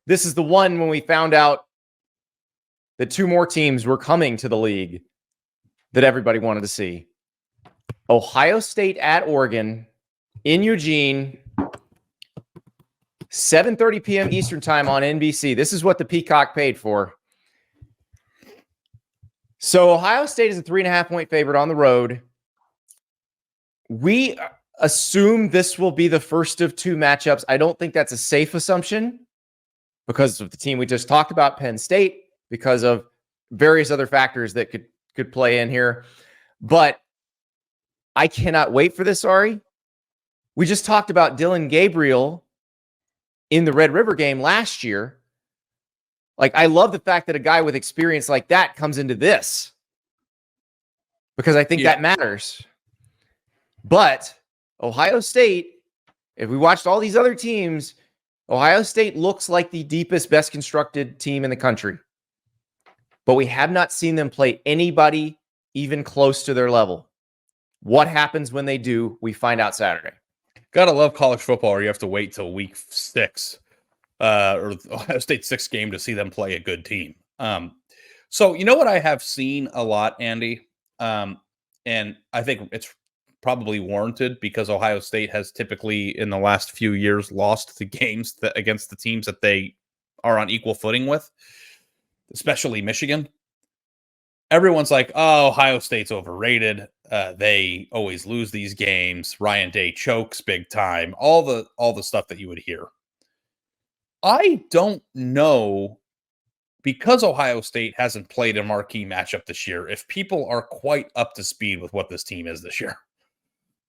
this is the one when we found out that two more teams were coming to the league that everybody wanted to see. Ohio State at Oregon in Eugene, 7:30 p.m. Eastern time on NBC. This is what the Peacock paid for. So Ohio State is a 3.5-point favorite on the road. We assume this will be the first of two matchups. I don't think that's a safe assumption because of the team we just talked about, Penn State, because of various other factors that could play in here. But I cannot wait for this, Ari. We just talked about Dylan Gabriel in the Red River game last year. Like, I love the fact that a guy with experience like that comes into this because I think that matters. But Ohio State, if we watched all these other teams, Ohio State looks like the deepest, best constructed team in the country. But we have not seen them play anybody even close to their level. What happens when they do? We find out Saturday. Gotta love college football, or you have to wait till week 6 or Ohio State's 6th game to see them play a good team. So you know what I have seen a lot, Andy? And I think it's probably warranted because Ohio State has typically in the last few years lost the games against the teams that they are on equal footing with, especially Michigan. Everyone's like, oh, Ohio State's overrated. They always lose these games. Ryan Day chokes big time. All the stuff that you would hear. I don't know, because Ohio State hasn't played a marquee matchup this year, if people are quite up to speed with what this team is this year.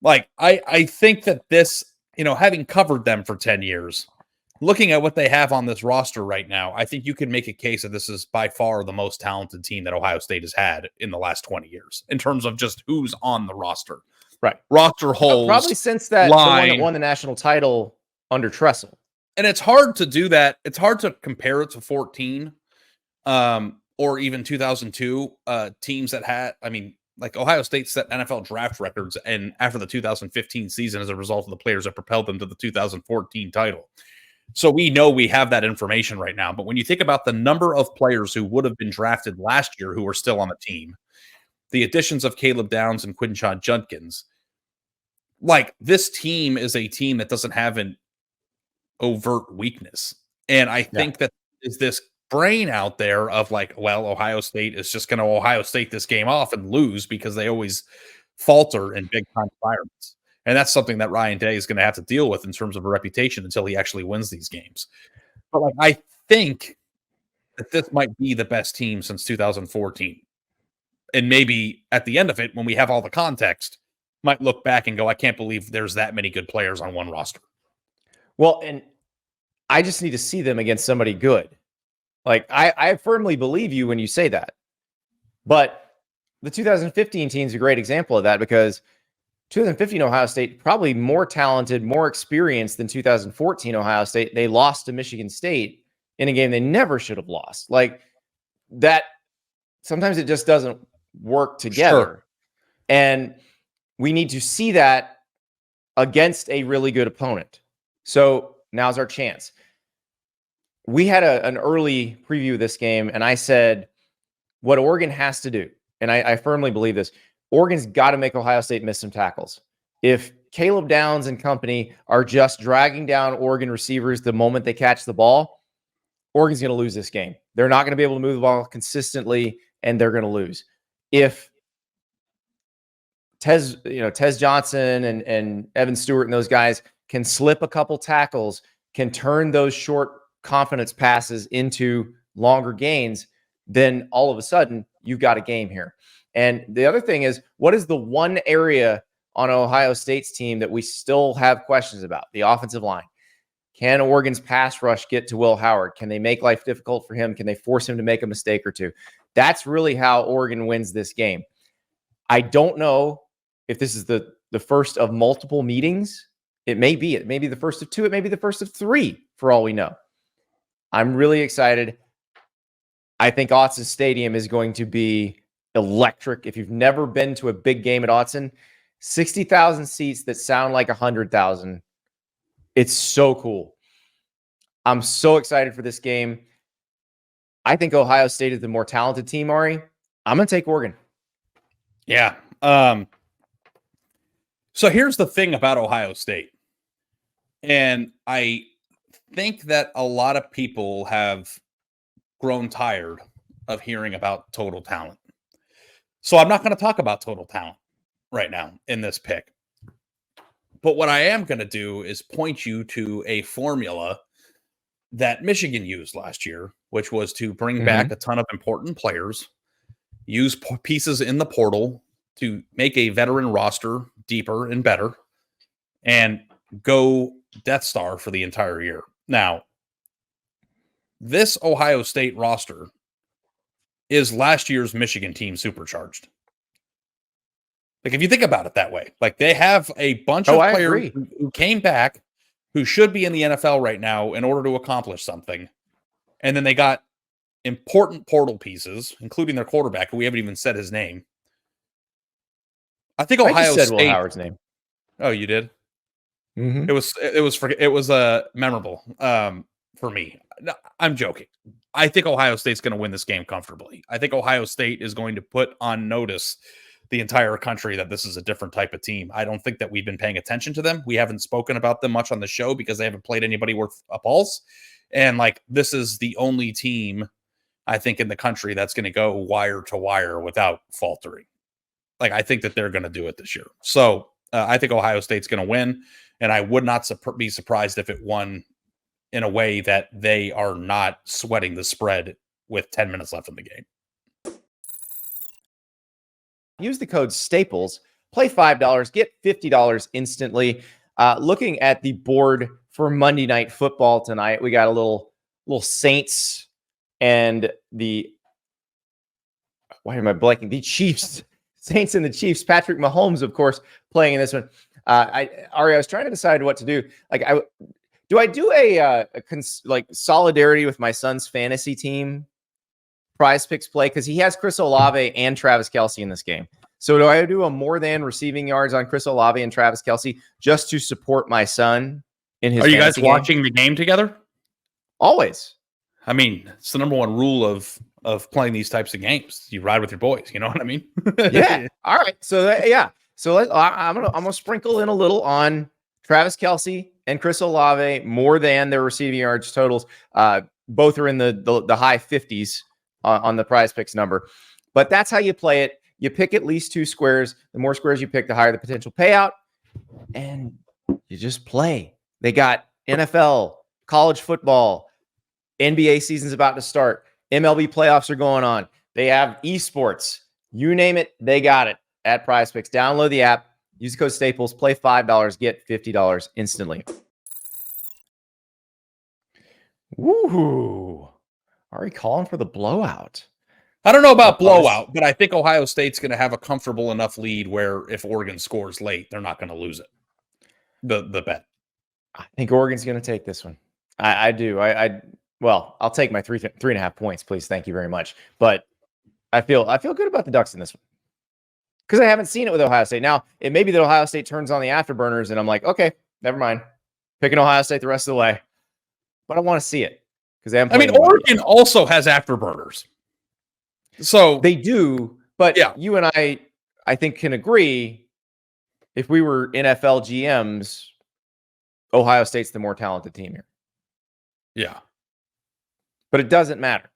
Like, I think that this, having covered them for 10 years, looking at what they have on this roster right now, I think you can make a case that this is by far the most talented team that Ohio State has had in the last 20 years in terms of just who's on the roster. Right. Roster holes. Probably since that the one that won the national title under Tressel. And it's hard to do that. It's hard to compare it to 14 or even 2002 teams that had, like Ohio State set NFL draft records and after the 2015 season as a result of the players that propelled them to the 2014 title. So we know we have that information right now. But when you think about the number of players who would have been drafted last year who are still on the team, the additions of Caleb Downs and Quinshon Judkins, like, this team is a team that doesn't have an overt weakness. And I think that is this brain out there of like, well, Ohio State is just going to Ohio State this game off and lose because they always falter in big time environments. And that's something that Ryan Day is going to have to deal with in terms of a reputation until he actually wins these games. But like, I think that this might be the best team since 2014. And maybe at the end of it, when we have all the context, might look back and go, I can't believe there's that many good players on one roster. Well, and I just need to see them against somebody good. Like, I firmly believe you when you say that. But the 2015 team is a great example of that because 2015 Ohio State, probably more talented, more experienced than 2014 Ohio State. They lost to Michigan State in a game they never should have lost. Like, that, sometimes it just doesn't work together. Sure. And we need to see that against a really good opponent. So now's our chance. We had an early preview of this game, and I said what Oregon has to do, and I firmly believe this, Oregon's got to make Ohio State miss some tackles. If Caleb Downs and company are just dragging down Oregon receivers the moment they catch the ball, Oregon's going to lose this game. They're not going to be able to move the ball consistently, and they're going to lose. If Tez Johnson and Evan Stewart and those guys can slip a couple tackles, can turn those short confidence passes into longer gains, then all of a sudden you've got a game here. And the other thing is, what is the one area on Ohio State's team that we still have questions about? The offensive line. Can Oregon's pass rush get to Will Howard? Can they make life difficult for him? Can they force him to make a mistake or two? That's really how Oregon wins this game. I don't know if this is the first of multiple meetings. It may be. It may be the first of two. It may be the first of three, for all we know. I'm really excited. I think Autzen Stadium is going to be electric. If you've never been to a big game at Autzen, 60,000 seats that sound like 100,000. It's so cool. I'm so excited for this game. I think Ohio State is the more talented team, Ari. I'm going to take Oregon. Yeah. So here's the thing about Ohio State. And I think that a lot of people have grown tired of hearing about total talent. So I'm not going to talk about total talent right now in this pick. But what I am going to do is point you to a formula that Michigan used last year, which was to bring back a ton of important players, use pieces in the portal to make a veteran roster deeper and better, and go Death Star for the entire year. Now, this Ohio State roster is last year's Michigan team supercharged. Like, if you think about it that way, like they have a bunch of players who came back who should be in the NFL right now in order to accomplish something. And then they got important portal pieces, including their quarterback, who we haven't even said his name. I think Ohio State. Will Howard's name. Oh, you did? Mm-hmm. It was memorable for me. No, I'm joking. I think Ohio State's going to win this game comfortably. I think Ohio State is going to put on notice the entire country that this is a different type of team. I don't think that we've been paying attention to them. We haven't spoken about them much on the show because they haven't played anybody worth a pulse. And like, this is the only team I think in the country that's going to go wire to wire without faltering. Like, I think that they're going to do it this year. So I think Ohio State's going to win. And I would not be surprised if it won in a way that they are not sweating the spread with 10 minutes left in the game. Use the code STAPLES, play $5, get $50 instantly. Looking at the board for Monday Night Football tonight, we got a little Saints and the, why am I blanking? The Chiefs, Saints and the Chiefs. Patrick Mahomes, of course, playing in this one. Ari, I was trying to decide what to do. Like, do I do a solidarity with my son's fantasy team PrizePicks play? Because he has Chris Olave and Travis Kelce in this game. So do I do a more than receiving yards on Chris Olave and Travis Kelce just to support my son in his? Are you guys watching the game together? Always. I mean, it's the number one rule of playing these types of games. You ride with your boys. You know what I mean? Yeah. All right. So yeah. So I'm gonna sprinkle in a little on Travis Kelce and Chris Olave more than their receiving yards totals. Both are in the high 50s on the PrizePicks number. But that's how you play it. You pick at least 2 squares. The more squares you pick, the higher the potential payout. And you just play. They got NFL, college football, NBA season's about to start. MLB playoffs are going on. They have esports. You name it, they got it at PrizePicks. Download the app. Use the code STAPLES. Play $5. Get $50 instantly. Woohoo. Are we calling for the blowout? I don't know about blowout, but I think Ohio State's going to have a comfortable enough lead where if Oregon scores late, they're not going to lose it. The bet. I think Oregon's going to take this one. I do. Well, I'll take my 3.5 points, please. Thank you very much. But I feel good about the Ducks in this one because I haven't seen it with Ohio State. Now, it may be that Ohio State turns on the afterburners, and I'm like, okay, never mind. Picking Ohio State the rest of the way. But I want to see it because they haven't. I mean, Oregon also has afterburners. So they do, but yeah. You and I think, can agree if we were NFL GMs, Ohio State's the more talented team here. Yeah. But it doesn't matter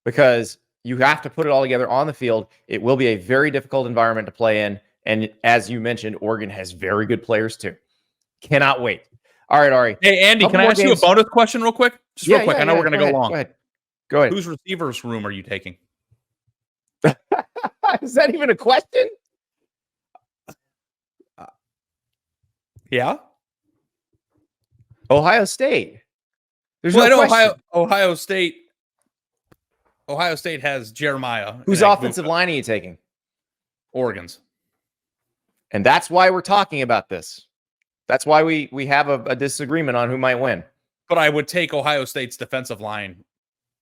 because you have to put it all together on the field. It will be a very difficult environment to play in. And as you mentioned, Oregon has very good players too. Cannot wait. All right, Ari. Hey, Andy, can I ask you a bonus question real quick? Just real quick. I know we're going to go long. Go ahead. Whose receivers room are you taking? Is that even a question? Yeah. Ohio State. There's no question. Ohio State has Jeremiah. Whose offensive line are you taking? Oregon's. And that's why we're talking about this. That's why we have a disagreement on who might win. But I would take Ohio State's defensive line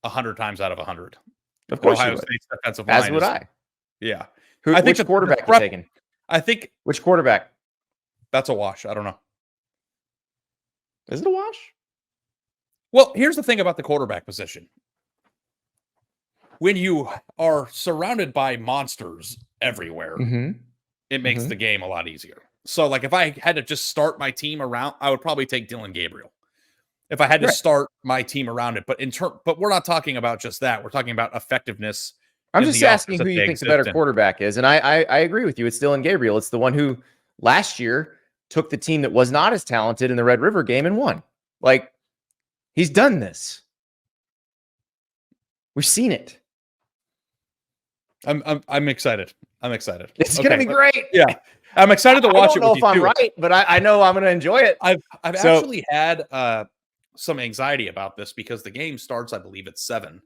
100 times out of 100. Of course, Ohio State's defensive line. As would I. Yeah. Which quarterback you're taking? I think which quarterback? That's a wash. I don't know. Is it a wash? Well, here's the thing about the quarterback position. When you are surrounded by monsters everywhere, it makes the game a lot easier. So, like, if I had to just start my team around, I would probably take Dylan Gabriel. If I had to start my team around it, but we're not talking about just that. We're talking about effectiveness. I'm just asking who you think the better quarterback is, and I agree with you. It's Dylan Gabriel. It's the one who last year took the team that was not as talented in the Red River game and won. Like, he's done this. We've seen it. I'm excited. I'm excited. It's gonna be great. Yeah, I'm excited to watch it. I don't know if I'm right, but I know I'm gonna enjoy it. I've actually had some anxiety about this because the game starts, I believe, at 7,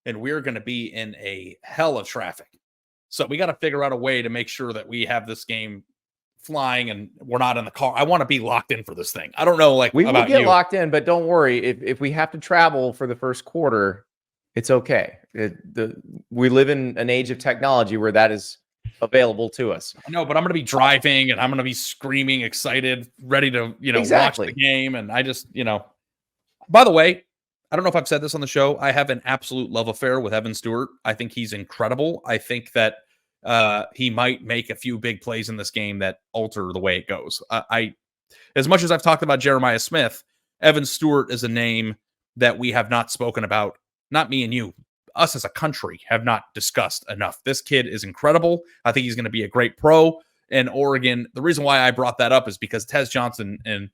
and we're going to be in a hell of traffic. So we got to figure out a way to make sure that we have this game flying and we're not in the car. I want to be locked in for this thing. I don't know, like, we will get locked in, but don't worry. If we have to travel for the first quarter, it's okay. We live in an age of technology where that is available to us. I know, but I'm going to be driving and I'm going to be screaming, excited, ready to, watch the game. And I just, by the way, I don't know if I've said this on the show. I have an absolute love affair with Evan Stewart. I think he's incredible. I think that he might make a few big plays in this game that alter the way it goes. As much as I've talked about Jeremiah Smith, Evan Stewart is a name that we have not spoken about. Not me and you. Us as a country have not discussed enough. This kid is incredible. I think he's going to be a great pro in Oregon. The reason why I brought that up is because Tez Johnson and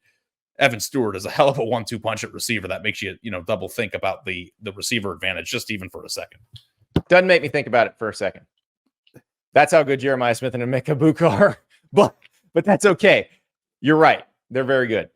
Evan Stewart is a hell of a 1-2 punch at receiver. That makes you, double think about the receiver advantage just even for a second. Doesn't make me think about it for a second. That's how good Jeremiah Smith and Emeka Buka are. But that's okay. You're right. They're very good.